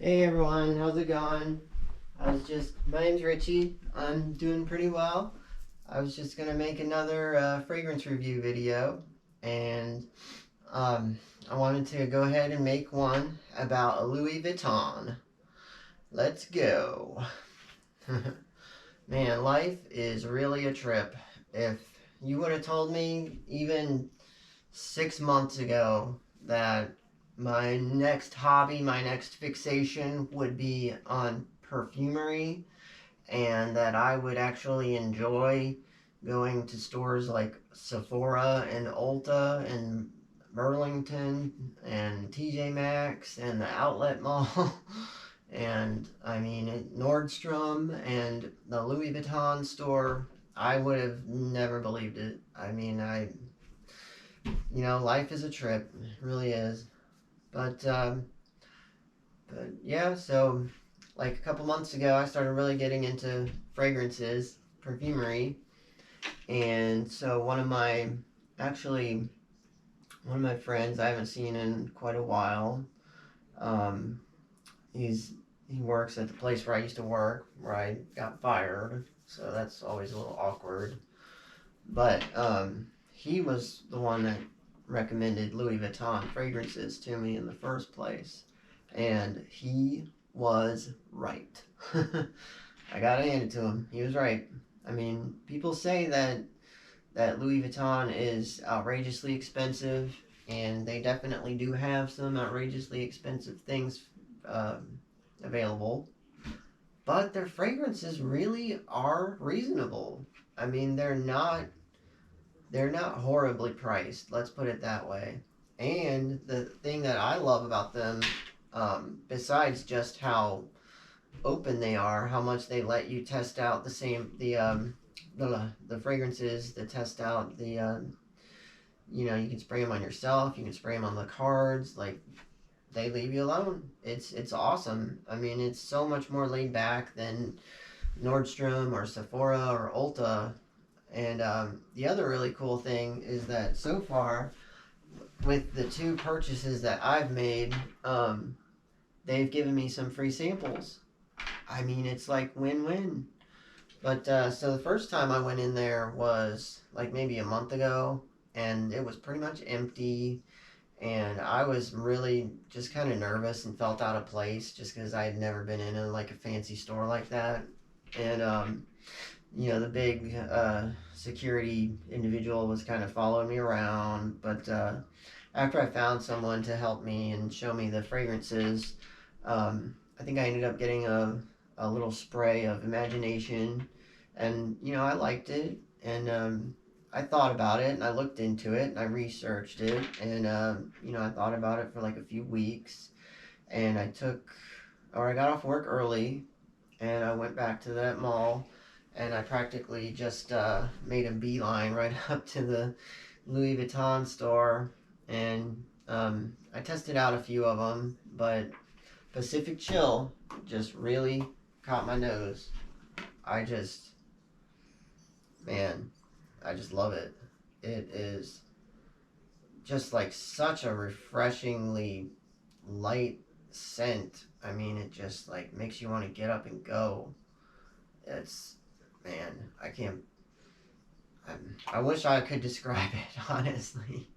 Hey everyone, how's it going? My name's Richie. I'm doing pretty well. I was just gonna make another fragrance review video, and I wanted to go ahead and make one about a Louis Vuitton. Let's go. Man, life is really a trip. If you would have told me even 6 months ago that my next hobby, my next fixation would be on perfumery, and that I would actually enjoy going to stores like Sephora and Ulta and Burlington and TJ Maxx and the Outlet Mall and I mean Nordstrom and the Louis Vuitton store, I would have never believed it. Life is a trip, it really is. But yeah, so like a couple months ago, I started really getting into fragrances, perfumery, and so one of my friends I haven't seen in quite a while. Um, he works at the place where I used to work, where I got fired, so that's always a little awkward. But he was the one that recommended Louis Vuitton fragrances to me in the first place, and he was right. I gotta hand it to him. He was right. I mean, people say that Louis Vuitton is outrageously expensive, and they definitely do have some outrageously expensive things available. But their fragrances really are reasonable. I mean, they're not horribly priced. Let's put it that way. And the thing that I love about them, besides just how open they are, how much they let you test out the fragrances, to test out you can spray them on yourself, you can spray them on the cards, like they leave you alone. It's awesome. I mean, it's so much more laid back than Nordstrom or Sephora or Ulta. And the other really cool thing is that so far, with the two purchases that I've made, they've given me some free samples. I mean, it's like win-win. But so the first time I went in there was like maybe a month ago, and it was pretty much empty. And I was really just kind of nervous and felt out of place just because I had never been in like a fancy store like that. And the big security individual was kind of following me around. But after I found someone to help me and show me the fragrances, I think I ended up getting a little spray of imagination. And, I liked it. And I thought about it and I looked into it and I researched it. And, I thought about it for like a few weeks. And I got off work early and I went back to that mall, and I practically just made a beeline right up to the Louis Vuitton store, and I tested out a few of them, but Pacific Chill just really caught my nose. I just, man, I just love it. It is just like such a refreshingly light scent. I mean, it just like makes you want to get up and go. It's, man, I can't. I wish I could describe it, honestly.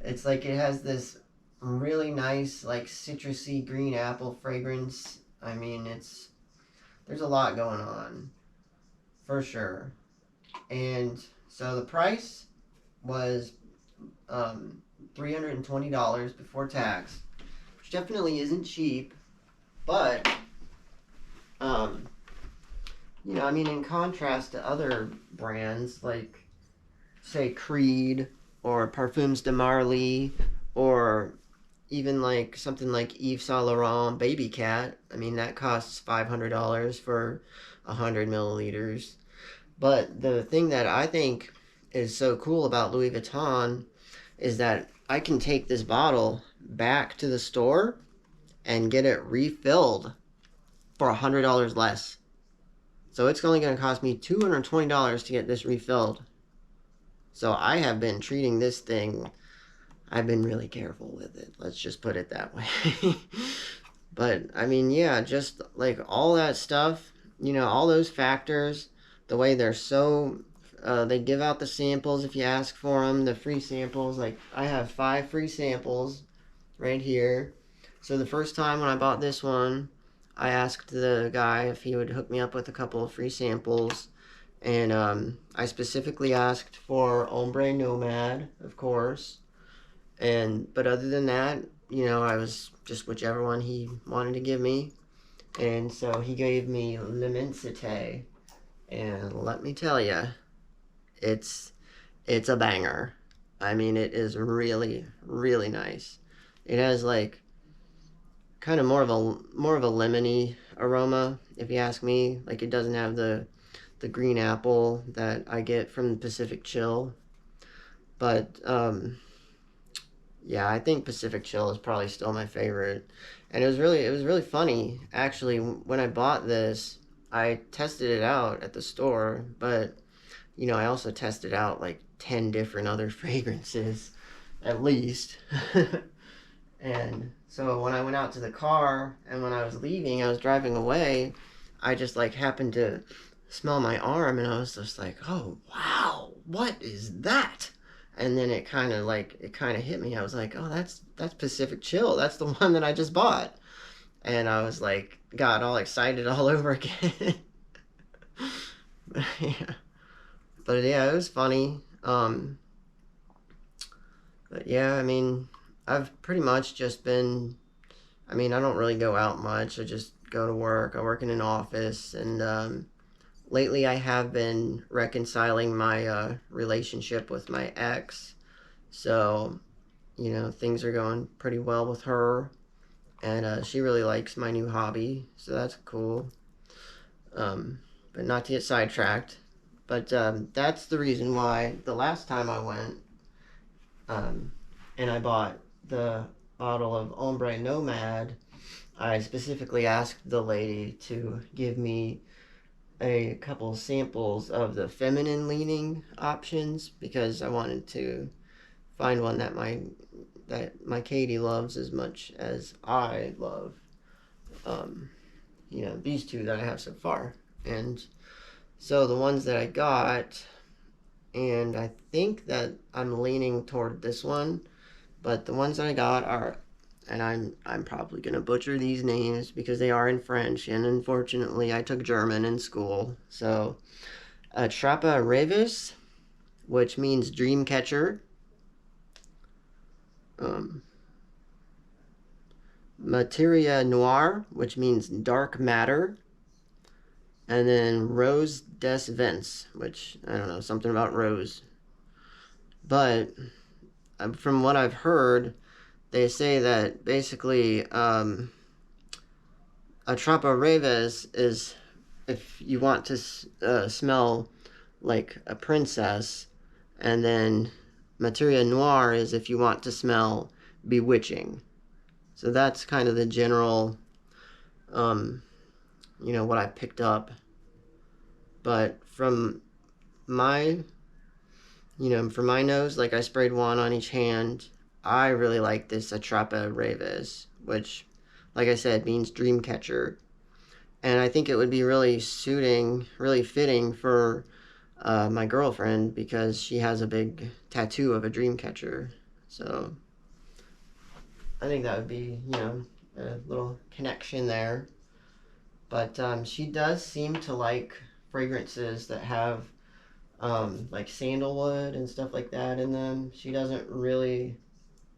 It's like it has this really nice, like citrusy green apple fragrance. I mean, there's a lot going on, for sure. And so the price was $320 before tax, which definitely isn't cheap, but I mean, in contrast to other brands like, say, Creed or Parfums de Marly, or even like something like Yves Saint Laurent Baby Cat, I mean, that costs $500 for 100 milliliters. But the thing that I think is so cool about Louis Vuitton is that I can take this bottle back to the store and get it refilled for $100 less. So it's only going to cost me $220 to get this refilled. So I have been treating this thing, I've been really careful with it. Let's just put it that way. But I mean, yeah, just like all that stuff, all those factors, the way they're so, they give out the samples if you ask for them, the free samples. Like, I have 5 free samples right here. So the first time when I bought this one, I asked the guy if he would hook me up with a couple of free samples. And I specifically asked for Ombre Nomade, of course. But other than that, I was just whichever one he wanted to give me. And so he gave me L'Immensité. And let me tell you, it's a banger. I mean, it is really, really nice. It has like kind of more of a lemony aroma, if you ask me. Like, it doesn't have the green apple that I get from Pacific Chill. But yeah, I think Pacific Chill is probably still my favorite. And it was really funny actually. When I bought this, I tested it out at the store, but I also tested out like 10 different other fragrances at least. And so when I went out to the car and when I was leaving, I was driving away, I just like happened to smell my arm and I was just like, "Oh, wow. What is that?" And then it kind of hit me. I was like, "Oh, that's Pacific Chill. That's the one that I just bought." And I was like, got all excited all over again. Yeah. But yeah, it was funny. But yeah, I mean, I've pretty much just been, I mean, I don't really go out much. I just go to work. I work in an office. And lately I have been reconciling my relationship with my ex. So, things are going pretty well with her. And she really likes my new hobby. So that's cool. But not to get sidetracked. But that's the reason why the last time I went, and I bought the bottle of Ombre Nomade, I specifically asked the lady to give me a couple samples of the feminine leaning options because I wanted to find one that my Katie loves as much as I love. These two that I have so far. And so the ones that I got, and I think that I'm leaning toward this one, but the ones that I got are, and I'm probably gonna butcher these names because they are in French, and unfortunately I took German in school. So, Trappa Revis, which means dream catcher. Materia Noire, which means dark matter. And then Rose des Vents, which, I don't know, something about rose. But from what I've heard, they say that basically a Trappa Reves is if you want to smell like a princess, and then Materia Noire is if you want to smell bewitching. So that's kind of the general, what I picked up. But from my nose, like I sprayed one on each hand, I really like this Atrapa Reves, which, like I said, means dream catcher. And I think it would be really fitting for my girlfriend because she has a big tattoo of a dream catcher. So I think that would be, a little connection there. But she does seem to like fragrances that have like sandalwood and stuff like that in them. She doesn't really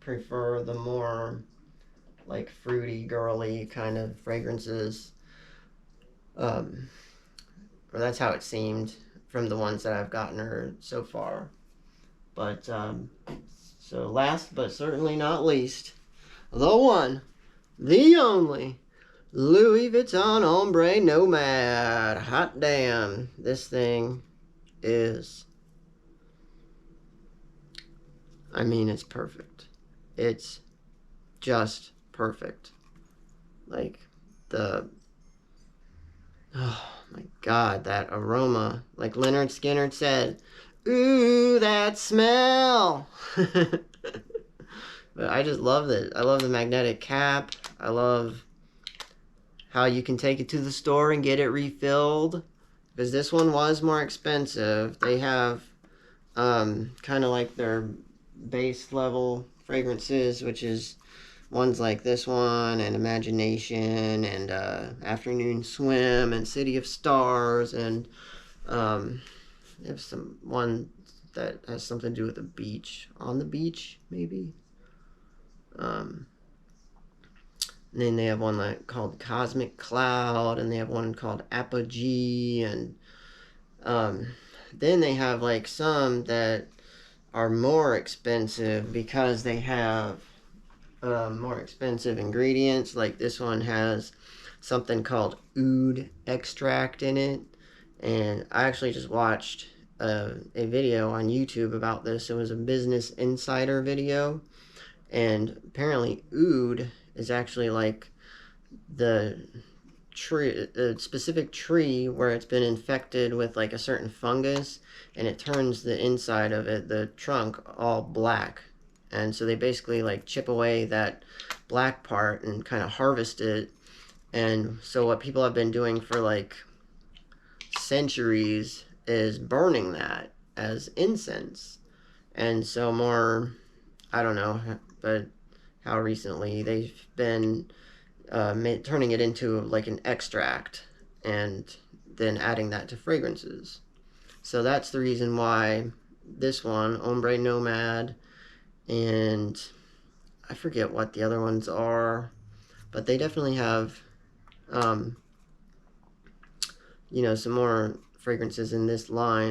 prefer the more like fruity, girly kind of fragrances. Or that's how it seemed from the ones that I've gotten her so far. But so last but certainly not least, the one, the only Louis Vuitton Ombre Nomade. Hot damn, this thing is, I mean, it's perfect. It's just perfect. Like, oh my god, that aroma. Like Leonard Skinner said, "Ooh, that smell." But I just love it. I love the magnetic cap. I love how you can take it to the store and get it refilled, because this one was more expensive. They have kind of like their base level fragrances, which is ones like this one and Imagination and Afternoon Swim and City of Stars, and they have some one that has something to do with the beach, On the Beach maybe. And then they have one like called Cosmic Cloud, and they have one called Apogee, and then they have like some that are more expensive because they have more expensive ingredients. Like this one has something called oud extract in it, and I actually just watched a video on YouTube about this. It was a Business Insider video, and apparently oud is actually like the tree, a specific tree where it's been infected with like a certain fungus, and it turns the inside of it, the trunk, all black. And so they basically like chip away that black part and kind of harvest it. And so what people have been doing for like centuries is burning that as incense. And so more, I don't know, but how recently they've been turning it into like an extract and then adding that to fragrances. So that's the reason why this one, Ombre Nomade, and I forget what the other ones are, but they definitely have, you know, some more fragrances in this line.